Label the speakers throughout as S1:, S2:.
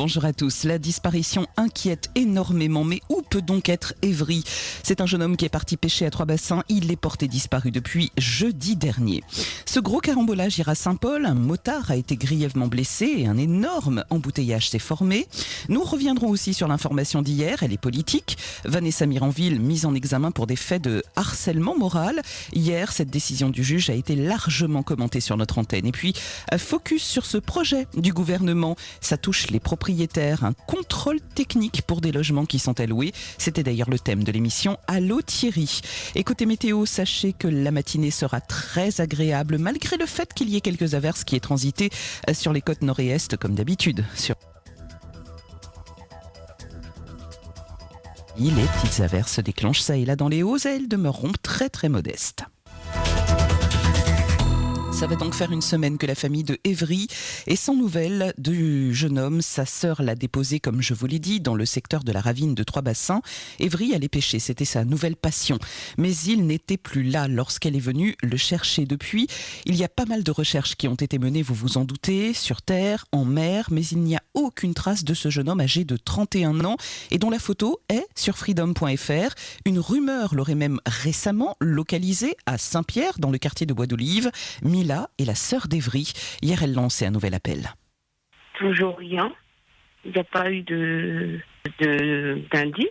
S1: Bonjour à tous. La disparition inquiète énormément, mais où peut donc être Évry ? C'est un jeune homme qui est parti pêcher à Trois-Bassins. Il est porté disparu depuis jeudi dernier. Ce gros carambolage ira à Saint-Paul. Un motard a été grièvement blessé et un énorme embouteillage s'est formé. Nous reviendrons aussi sur l'information d'hier. Elle est politique. Vanessa Miranville, mise en examen pour des faits de harcèlement moral. Hier, cette décision du juge a été largement commentée sur notre antenne. Et puis, focus sur ce projet du gouvernement. Ça touche les propriétaires, un contrôle technique pour des logements qui sont alloués. C'était d'ailleurs le thème de l'émission Allô Thierry. Et côté météo, sachez que la matinée sera très agréable malgré le fait qu'il y ait quelques averses qui aient transité sur les côtes nord et est comme d'habitude. Les petites averses se déclenchent ça et là dans les hauts et elles demeureront très très modestes. Ça va donc faire une semaine que la famille de Évry est sans nouvelles du jeune homme. Sa sœur l'a déposé, comme je vous l'ai dit, dans le secteur de la ravine de Trois-Bassins. Évry allait pêcher, c'était sa nouvelle passion. Mais il n'était plus là lorsqu'elle est venue le chercher. Depuis, il y a pas mal de recherches qui ont été menées, vous vous en doutez, sur terre, en mer, mais il n'y a aucune trace de ce jeune homme âgé de 31 ans et dont la photo est sur freedom.fr. Une rumeur l'aurait même récemment localisé à Saint-Pierre, dans le quartier de Bois d'Olive. Mila est la sœur d'Évry. Hier, elle lançait un nouvel appel.
S2: Toujours rien. Il n'y a pas eu d'indice.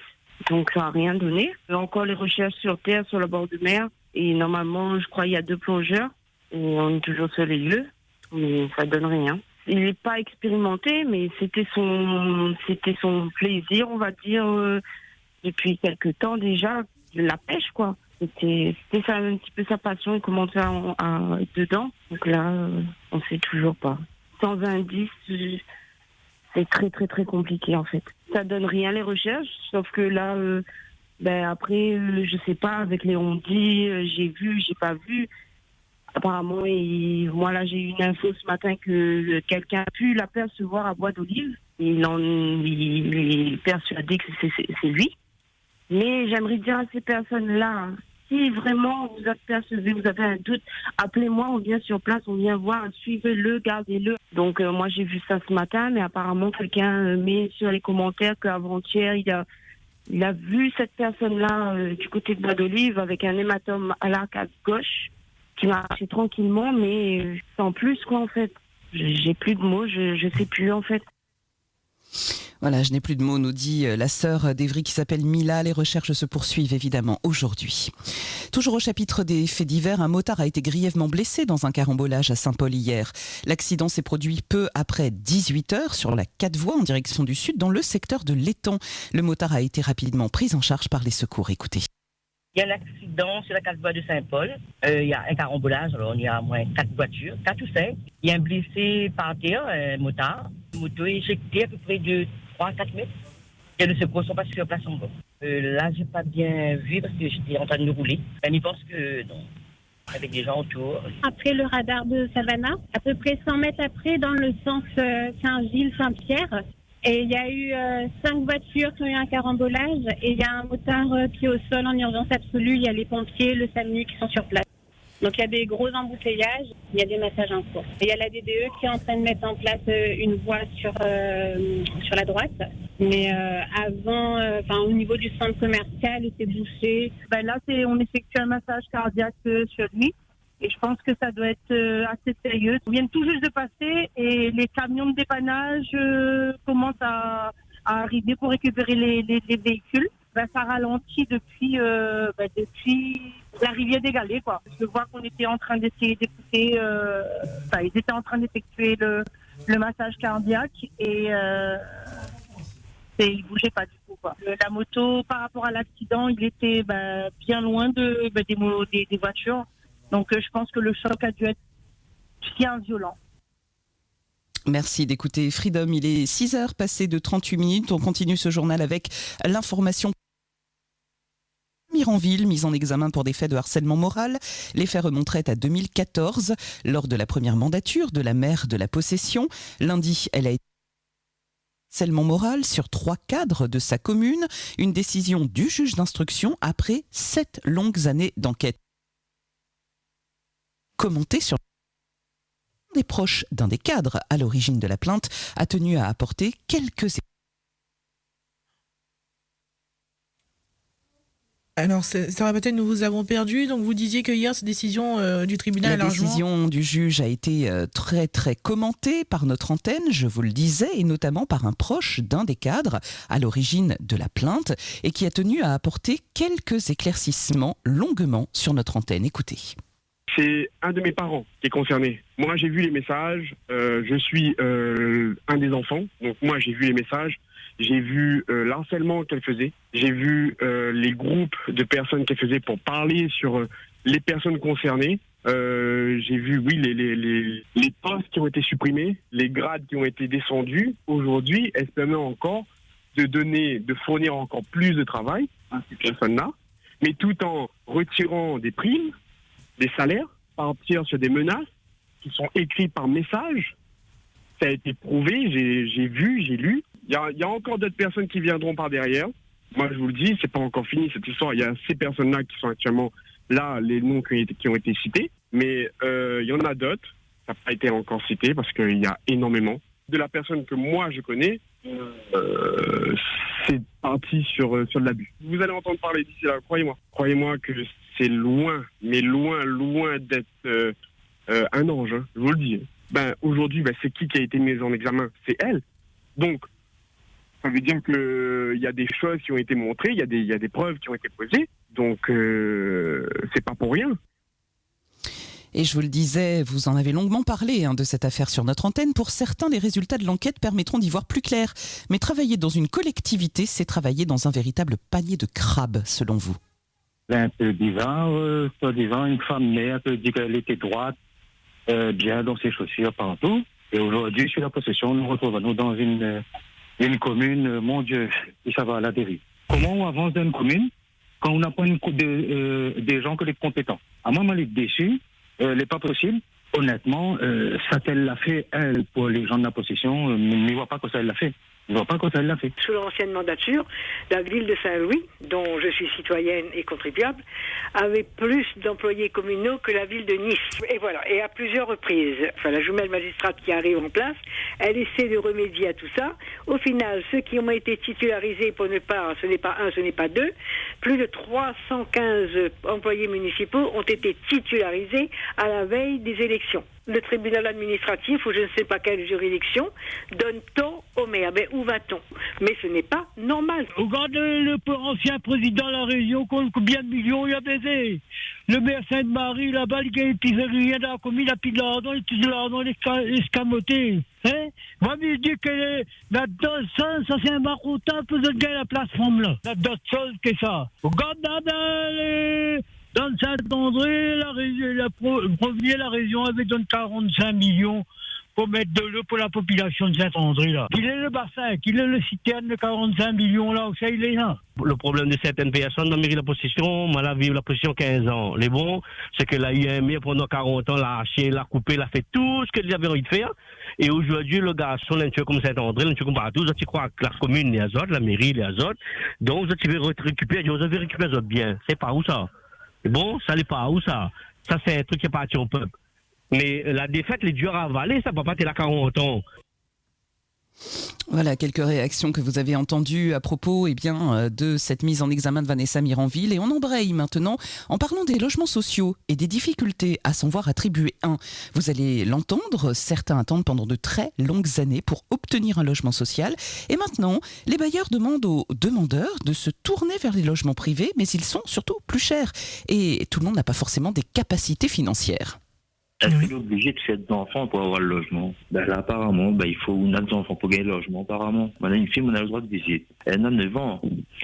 S2: Donc, ça n'a rien donné. Encore les recherches sur terre, sur le bord de mer. Et normalement, je crois qu'il y a 2 plongeurs. Et on est toujours sur les lieux. Mais ça ne donne rien. Il n'est pas expérimenté, mais c'était son plaisir, on va dire, depuis quelque temps déjà, la pêche, quoi. C'était ça, un petit peu sa passion, il commençait à être dedans. Donc là, on ne sait toujours pas. Sans indice, c'est très très très compliqué en fait. Ça donne rien les recherches, sauf que là, après, je sais pas, avec les on-dit, j'ai vu, j'ai pas vu. Apparemment, moi là, j'ai eu une info ce matin que quelqu'un a pu l'apercevoir à Bois d'Olive. Il est persuadé que c'est lui. Mais j'aimerais dire à ces personnes-là, si vraiment vous apercevez, vous avez un doute, appelez-moi, on vient sur place, on vient voir, suivez-le, gardez-le. Donc moi j'ai vu ça ce matin, mais apparemment quelqu'un met sur les commentaires qu'avant-hier, il a vu cette personne-là du côté de Bois d'Olive avec un hématome à l'arcade gauche qui marchait tranquillement, mais sans plus quoi en fait. J'ai plus de mots, je sais plus en fait.
S1: Voilà, je n'ai plus de mots, nous dit la sœur d'Évry qui s'appelle Mila. Les recherches se poursuivent évidemment aujourd'hui. Toujours au chapitre des faits divers, un motard a été grièvement blessé dans un carambolage à Saint-Paul hier. L'accident s'est produit peu après 18h sur la 4 voies en direction du sud dans le secteur de l'Étang. Le motard a été rapidement pris en charge par les secours. Écoutez.
S3: Il y a l'accident sur la 4 voies de Saint-Paul. Il y a un carambolage, alors il y a au moins 4 voitures, 4 ou 5. Il y a un blessé par terre, un motard. Une moto est éjectée à peu près de 3-4 mètres. Et les secours sont passés sur place en bas. Là, j'ai pas bien vu parce que j'étais en train de rouler. Mais je pense que non. Avec des gens autour.
S4: Après le radar de Savannah, à peu près 100 mètres après, dans le sens Saint-Gilles-Saint-Pierre. Et il y a eu 5 voitures qui ont eu un carambolage et il y a un motard qui est au sol en urgence absolue. Il y a les pompiers, le SAMU qui sont sur place. Donc il y a des gros embouteillages, il y a des massages en cours. Et il y a la DDE qui est en train de mettre en place une voie sur la droite. Mais au niveau du centre commercial, il était bouché.
S5: Là, on effectue un massage cardiaque sur lui. Et je pense que ça doit être assez sérieux. On vient tout juste de passer et les camions de dépannage commencent à arriver pour récupérer les véhicules. Ça ralentit depuis la rivière des Galets, quoi. Je vois qu'on était en train d'essayer d'écouter, ils étaient en train d'effectuer le massage cardiaque et il bougeait pas du tout, quoi. La moto, par rapport à l'accident, il était bien loin des voitures. Donc je pense que le choc a dû être bien violent.
S1: Merci d'écouter Freedom. Il est 6h passé de 38 minutes. On continue ce journal avec l'information. Miranville, mise en examen pour des faits de harcèlement moral. Les faits remonteraient à 2014, lors de la première mandature de la maire de la Possession. Lundi, elle a été harcèlement moral sur 3 cadres de sa commune. Une décision du juge d'instruction après 7 longues années d'enquête. Commenté sur des proches d'un des cadres à l'origine de la plainte a tenu à apporter quelques...
S6: Alors, Sarah Batel, nous vous avons perdu. Donc, vous disiez que hier, cette décision du tribunal...
S1: La décision du juge a été très, très commentée par notre antenne, je vous le disais, et notamment par un proche d'un des cadres à l'origine de la plainte et qui a tenu à apporter quelques éclaircissements longuement sur notre antenne. Écoutez.
S7: C'est un de mes parents qui est concerné. Moi, j'ai vu les messages. Je suis un des enfants. Donc, moi, j'ai vu les messages. J'ai vu l'harcèlement qu'elle faisait. J'ai vu les groupes de personnes qu'elle faisait pour parler sur les personnes concernées. J'ai vu, oui, les postes qui ont été supprimés, les grades qui ont été descendus. Aujourd'hui, elle se permet encore de fournir encore plus de travail à ces personnes-là, mais tout en retirant des primes, des salaires, partir sur des menaces qui sont écrites par message. Ça a été prouvé, j'ai vu, j'ai lu. Il y a encore d'autres personnes qui viendront par derrière. Moi, je vous le dis, c'est pas encore fini cette histoire. Il y a ces personnes-là qui sont actuellement là, les noms qui ont été cités. Mais il y en a d'autres. Ça n'a pas été encore cité parce qu'il y a énormément. De la personne que moi, je connais, c'est parti sur de l'abus. Vous allez entendre parler d'ici là, croyez-moi. Croyez-moi que c'est loin, mais loin, loin d'être un ange, hein, je vous le dis. Aujourd'hui, c'est qui a été mis en examen? C'est elle. Donc, ça veut dire qu'il y a des choses qui ont été montrées, il y a des preuves qui ont été posées. Donc, c'est pas pour rien.
S1: Et je vous le disais, vous en avez longuement parlé de cette affaire sur notre antenne. Pour certains, les résultats de l'enquête permettront d'y voir plus clair. Mais travailler dans une collectivité, c'est travailler dans un véritable panier de crabes, selon vous.
S8: C'est un peu bizarre, soi-disant, une femme mère qui dit qu'elle était droite, bien dans ses chaussures partout. Et aujourd'hui, sur la possession, nous retrouvons dans une commune, mon Dieu, et ça va à la dérive. Comment on avance dans une commune quand on n'a pas des gens que les compétents? À moi, je suis déçu. n'est pas possible. Honnêtement, ça qu'elle l'a fait, elle, pour les gens de la possession, ne voit pas que ça elle l'a fait. Je ne vois pas quand elle l'a fait.
S9: Sous l'ancienne mandature, la ville de Saint-Louis, dont je suis citoyenne et contribuable, avait plus d'employés communaux que la ville de Nice. Et voilà, et à plusieurs reprises, la jumelle magistrate qui arrive en place, elle essaie de remédier à tout ça. Au final, ceux qui ont été titularisés pour ne pas, ce n'est pas un, ce n'est pas deux, plus de 315 employés municipaux ont été titularisés à la veille des élections. Le tribunal administratif, ou je ne sais pas quelle juridiction, donne tort au maire. Mais où va-t-on? Mais ce n'est pas normal.
S10: Regarde le ancien président de la région, combien de millions il a baisé. Le maire Sainte-Marie, là-bas, il ne rien dans la commune, il a pris de l'argent, il utilise l'argent escamoté. Hein? Moi, je dis que là-dedans, ça c'est un marotin, pour se gagner la plateforme là. Là-dedans, que ça. Regarde dans Saint-André, la région avait donné 45 millions pour mettre de l'eau pour la population de Saint-André, là. Qu'il est le bassin, qu'il est le citerne de 45 millions, là, où ça, il est là.
S11: Le problème de certaines personnes dans la mairie de la possession, moi, la vie de la possession 15 ans. Les bons, c'est que là, il y a un maire pendant 40 ans, l'a haché, l'a coupé, l'a fait tout ce qu'il avait envie de faire. Et aujourd'hui, le garçon, là, tu comme Saint-André, là, tu comme partout, tu crois que la commune, les azotes, la mairie, les azotes. Donc, tu veux récupérer, vous avez récupéré les bien. C'est pas où ça? Bon, ça n'est pas où ça? Ça, c'est un truc qui est parti au peuple. Mais la défaite, les durs à avaler, ça ne peut pas être là 40 ans.
S1: Voilà quelques réactions que vous avez entendues à propos de cette mise en examen de Vanessa Miranville. Et on embraye maintenant en parlant des logements sociaux et des difficultés à s'en voir attribuer un. Vous allez l'entendre, certains attendent pendant de très longues années pour obtenir un logement social. Et maintenant, les bailleurs demandent aux demandeurs de se tourner vers les logements privés, mais ils sont surtout plus chers. Et tout le monde n'a pas forcément des capacités financières.
S8: Est-ce qu'il est obligé de faire des enfants pour avoir le logement? Là, apparemment, il faut on a des enfants pour gagner le logement, apparemment. Moi, une fille, on a le droit de visite. Elle a 9 ans.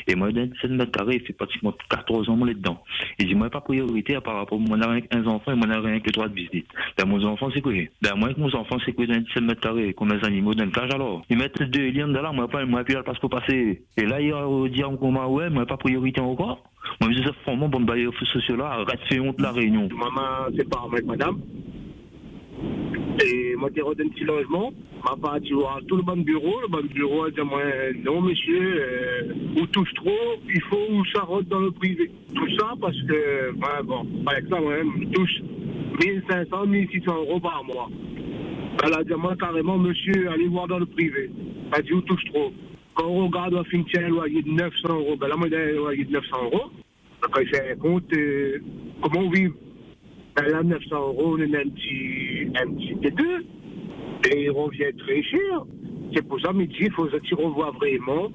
S8: Et moi, dans 7 mètres carrés, il fait pratiquement 14 ans, moi, là-dedans. Et dis, moi, pas priorité par rapport à moi, avec un enfant et moi, avec le droit de visite. Mon enfant, c'est quoi? Moi, avec mon enfant, c'est quoi dans 7 mètres carrés? Combien d'animaux dans le cage, alors? Ils mettent 2 liens là, moi, puis là, parce qu'on passer. Et là, il va dire, ouais, moi, pas priorité encore. Moi, je dis, vraiment, bon, bailleur social là, arrête, fait honte la réunion.
S7: Maman, c'est pas avec madame. Et moi, j'ai redonné un petit logement. Ma part, tu vois, tout le bon bureau. Le bon bureau, elle dit, moi, non, monsieur, on touche trop, il faut que ça rentre dans le privé. Tout ça parce que, pas avec ça, moi-même, je touche 1500, 1600 € par mois.
S12: Elle a dit, moi, carrément, monsieur, allez voir dans le privé. Elle dit, où touche trop. Quand on regarde, on finit un loyer de 900 €. Ben là, moi, j'ai un loyer de 900 €. Quand il fait un compte, comment on vit? Ben là, 900 €, on est un petit deux. Et il revient très cher. C'est pour ça, mais il faut que tu revois vraiment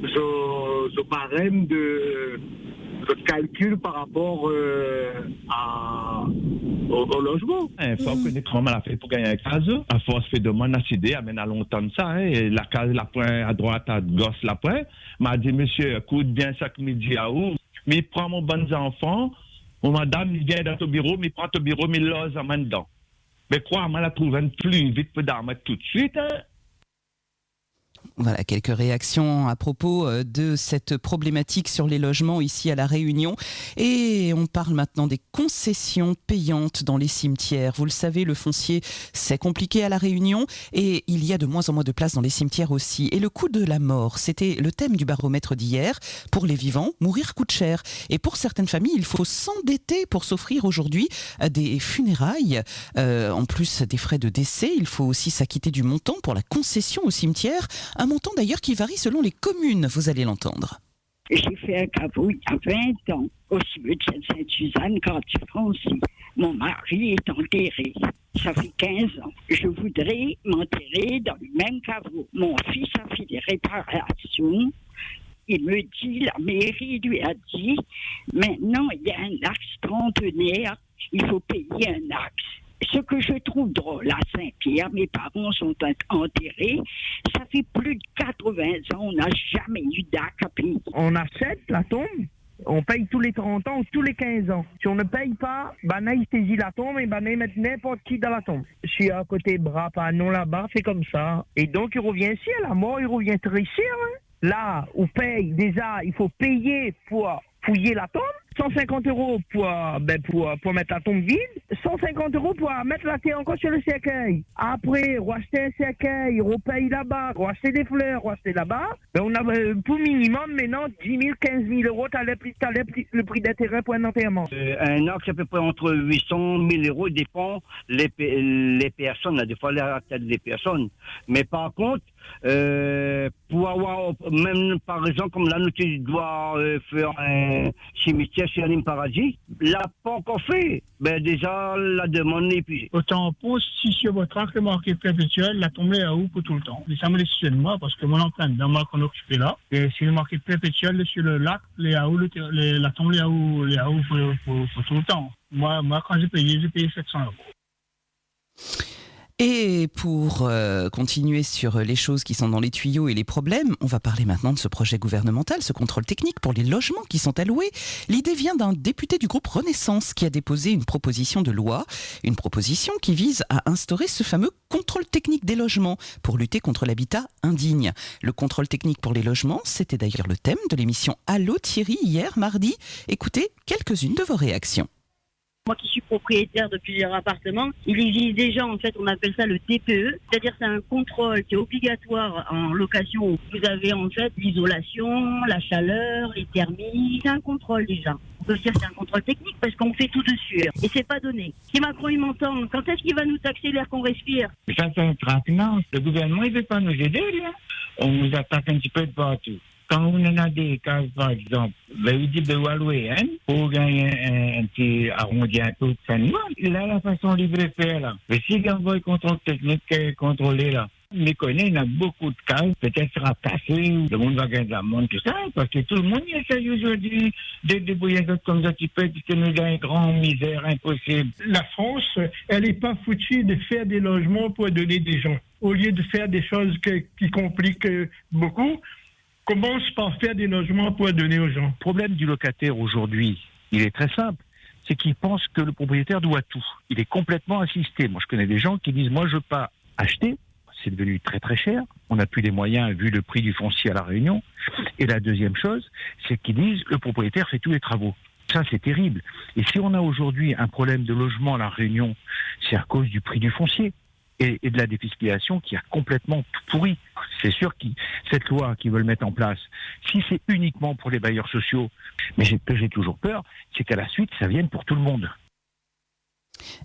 S12: ce barème de calcul par rapport au logement.
S13: Il faut connaître comment elle a fait pour gagner un case. À force de demande à céder, amène à longtemps de ça. Et la case, la pointe à droite, à gauche, la pointe. M'a dit, monsieur, écoute bien ça que midi à où. Mais prends mon bon enfant. Mon madame, il vient dans ton bureau, mais prend ton bureau, mais l'ose à main dedans. Mais crois-moi, la trouve plus vite que d'armes tout de suite.
S1: Voilà, quelques réactions à propos de cette problématique sur les logements ici à La Réunion. Et on parle maintenant des concessions payantes dans les cimetières. Vous le savez, le foncier, c'est compliqué à La Réunion et il y a de moins en moins de place dans les cimetières aussi. Et le coût de la mort, c'était le thème du baromètre d'hier. Pour les vivants, mourir coûte cher. Et pour certaines familles, il faut s'endetter pour s'offrir aujourd'hui des funérailles. En plus des frais de décès, il faut aussi s'acquitter du montant pour la concession au cimetière. Un montant d'ailleurs qui varie selon les communes, vous allez l'entendre.
S14: J'ai fait un caveau il y a 20 ans au cimetière de Sainte-Suzanne, Cartier-Francy. Mon mari est enterré. Ça fait 15 ans. Je voudrais m'enterrer dans le même caveau. Mon fils a fait des réparations. Il me dit, la mairie lui a dit, maintenant il y a un axe trentenaire, il faut payer un axe. Ce que je trouve drôle à Saint-Pierre, mes parents sont enterrés, ça fait plus de 80 ans, on n'a jamais eu d'acte à payer.
S15: On achète la tombe, on paye tous les 30 ans ou tous les 15 ans. Si on ne paye pas, il saisit la tombe et il met n'importe qui dans la tombe. Je suis à côté bras, pas non là-bas, c'est comme ça. Et donc il revient ici, à la mort, il revient très cher. Là, on paye déjà, il faut payer pour fouiller la tombe. 150 € pour mettre la tombe vide, 150 € pour mettre la terre encore sur le cercueil. Après, racheter un cercueil, repayer là-bas, racheter des fleurs, racheter là-bas. On a pour minimum maintenant 10 000, 15 000 €, t'as le prix d'intérêt pour un enterrement.
S16: Un acte, c'est à peu près entre 800 000 €, dépend les personnes, là, des fois la tête des personnes. Mais par contre, pour avoir, même par exemple, comme là, nous dois faire un cimetière chez Alim Paradis, l'a pas encore fait. Déjà, la demande est épuisée.
S10: Autant pour si sur votre acte marqué perpétuel, la tombe est à où pour tout le temps. Et ça me laisse de moi parce que mon empreinte dans moi qu'on est occupé là. Et si le marqué perpétuel sur le lac, la tombe est à où pour tout le temps. Moi, quand j'ai payé 700 €.
S1: Et pour continuer sur les choses qui sont dans les tuyaux et les problèmes, on va parler maintenant de ce projet gouvernemental, ce contrôle technique pour les logements qui sont alloués. L'idée vient d'un député du groupe Renaissance qui a déposé une proposition de loi, une proposition qui vise à instaurer ce fameux contrôle technique des logements pour lutter contre l'habitat indigne. Le contrôle technique pour les logements, c'était d'ailleurs le thème de l'émission Allô Thierry hier mardi. Écoutez quelques-unes de vos réactions.
S17: Moi qui suis propriétaire de plusieurs appartements, il existe déjà, en fait, on appelle ça le TPE, c'est-à-dire c'est un contrôle qui est obligatoire en location où vous avez en fait l'isolation, la chaleur, les thermies, c'est un contrôle déjà. On peut dire que c'est un contrôle technique parce qu'on fait tout dessus et c'est pas donné. Si Macron il m'entend, quand est-ce qu'il va nous taxer l'air qu'on respire?
S18: Ça c'est un traquenard. Le gouvernement il veut pas nous aider là. On nous attaque un petit peu de partout. Quand on en a des cas, par exemple, il dit de allouer pour gagner un petit arrondi un peu de salement. Là, la façon libre de faire, là. Mais si il y a un contrôle technique contrôlé, là, on connaît, il y a beaucoup de cas, peut-être sera cassé, le monde va gagner de la monde, tout ça, parce que tout le monde essaie aujourd'hui de débrouiller comme ça, tu peux, puisque nous avons une grande misère impossible.
S19: La France, elle n'est pas foutue de faire des logements pour donner des gens. Au lieu de faire des choses qui compliquent beaucoup, commence par faire des logements pour donner aux gens.
S20: Le problème du locataire aujourd'hui, il est très simple. C'est qu'il pense que le propriétaire doit tout. Il est complètement assisté. Moi, je connais des gens qui disent, moi, je ne veux pas acheter. C'est devenu très, très cher. On n'a plus les moyens vu le prix du foncier à La Réunion. Et la deuxième chose, c'est qu'ils disent, le propriétaire fait tous les travaux. Ça, c'est terrible. Et si on a aujourd'hui un problème de logement à La Réunion, c'est à cause du prix du foncier. Et de la défiscalisation qui a complètement tout pourri. C'est sûr que cette loi qu'ils veulent mettre en place, si c'est uniquement pour les bailleurs sociaux, mais j'ai toujours peur, c'est qu'à la suite, ça vienne pour tout le monde.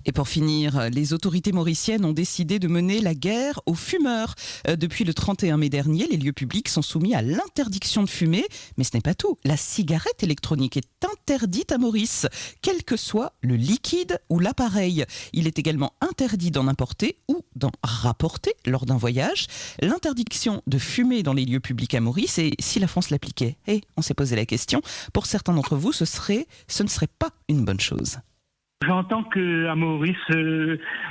S1: Et pour finir, les autorités mauriciennes ont décidé de mener la guerre aux fumeurs. Depuis le 31 mai dernier, les lieux publics sont soumis à l'interdiction de fumer. Mais ce n'est pas tout. La cigarette électronique est interdite à Maurice, quel que soit le liquide ou l'appareil. Il est également interdit d'en importer ou d'en rapporter lors d'un voyage. L'interdiction de fumer dans les lieux publics à Maurice, et si la France l'appliquait, on s'est posé la question, pour certains d'entre vous, ce ne serait pas une bonne chose.
S12: J'entends qu'à Maurice,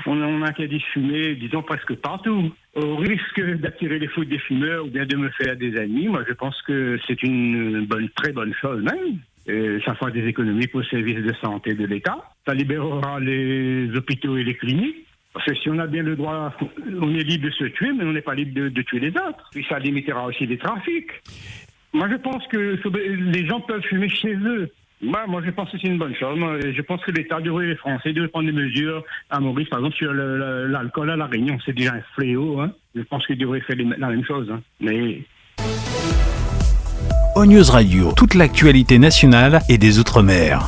S12: on interdit de fumer, disons presque partout. Au risque d'attirer les foudres des fumeurs ou bien de me faire des amis, moi je pense que c'est une très bonne chose même. Ça fera des économies pour le service de santé de l'État. Ça libérera les hôpitaux et les cliniques. Parce que si on a bien le droit, on est libre de se tuer, mais on n'est pas libre de tuer les autres. Puis ça limitera aussi les trafics. Moi je pense que les gens peuvent fumer chez eux. Moi, je pense que c'est une bonne chose. Je pense que l'État les Français devraient prendre des mesures à Maurice, par exemple, sur l'alcool à La Réunion. C'est déjà un fléau. Je pense qu'ils devraient faire la même chose. Mais...
S21: ONews Radio, toute l'actualité nationale et des Outre-mer.